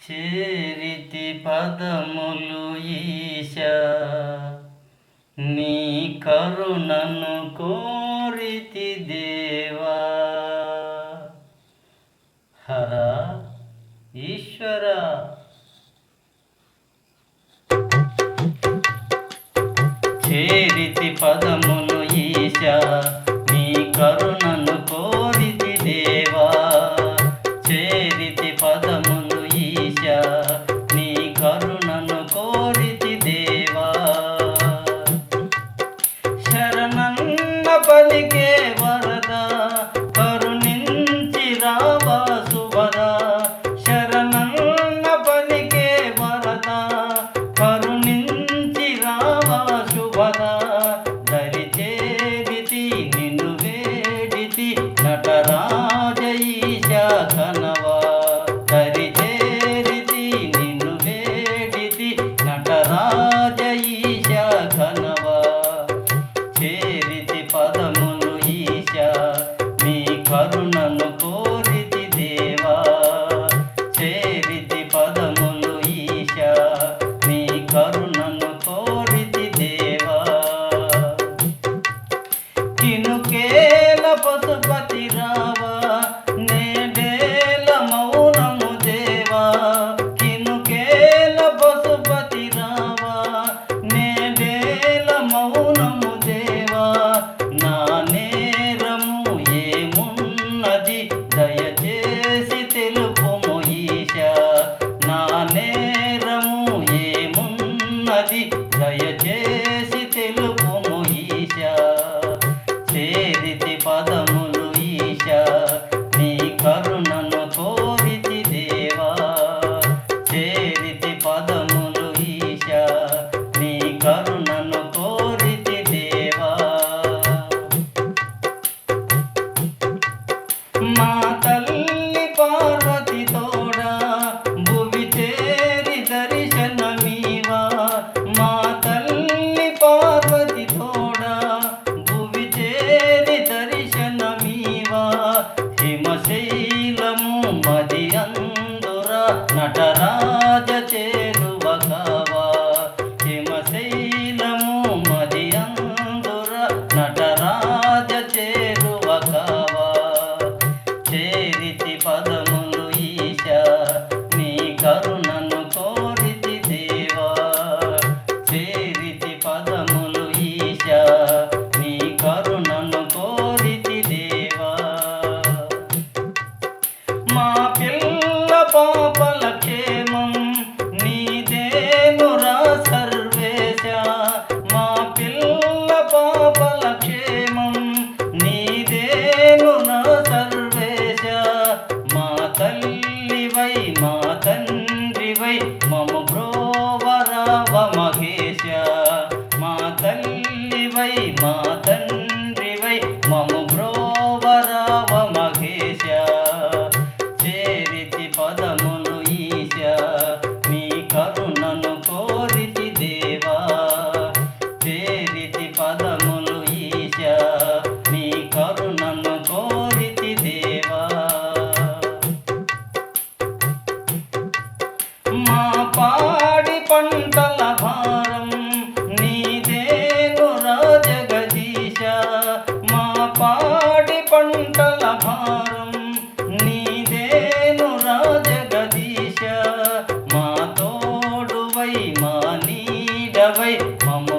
చేరితి పదములు ఈశా, నీ కరుణను కోరితి దేవా. హర ఈశ్వర. చేరితి పదములు ఈశా, నీ కరుణను కోరితి దేవా. చేరితి పదములు ఈశా, నీ కరుణను కోరితి దేవా. శరణన్న పలికే వరదా, కరుణించి రావా సుభదా. శరణన్న పలికే వరదా, కరుణించి రావా సుభదా. దరి చేరితి నిన్ను వేడితి, నటరాజ ఈశా ఘనవా. దరి చేరితి నిన్ను వేడితి, నటరాజ ఈశా ఘనవా. చేరితి పదములు ఈశా, నీ కరుణను కోరితి దేవా. చేరితి పదములు ఈశా, నీ కరుణను కోరితి దేవా. కినుకేల పశుపతి రావా, నేడేల మౌనము దేవా. కినుకేల పశుపతి రావా, నేడేల మౌనము దేవా. నా నేరము ఏమున్నది, దయచేసి తెలుపుము ఈశా. నా నేరము ఏమున్నది, దయచేసి తెలుపుము ఈశా. చేరితి పదములు ఈశా, నీ కరుణను కోరితి దేవా. చేరితి పదములు ఈశా, నీ కరుణను కోరితి దేవా. మా తల్లి పార్వతి తోడా, భువి చేరి దర్శనమీవా. మా తల్లి పార్వతి తోడా, భువి చేరి దర్శనమీవా. హిమశైలము మది అందుర, నటరాజ చేరువ కావా. హిమశైలము మది అందుర, నటరాజ చేరువ కావా. చేరితి పదములు ఈశా, నీ కరుణను కోరితి దేవా. చేరితి పదములు ఈశా, నీ కరుణను కోరితి దేవా. మా పిల్ల పాపల క్షేమం నీదేనురా సర్వేశ. మా పిల్ల పాపల క్షేమం నీదేనురా సర్వేశ. మా తల్లివై మా తండ్రివై మము బ్రోవరావ మహేశ. మా తల్లివై మా తండ్రివై మము బ్రోవరావ మహేశ. చేరితి పదములు ఈశా, నీ కరుణను కోరితి దేవా. చేరితి పదములు ఈశా, నీ కరుణను కోరితి దేవా. మా పాడి పంటల భారం నీదేనురా జగదీశ. మా పాడి పంటల భారం నీదేనురా జగదీశ. మా తోడువై మా నీడవై మము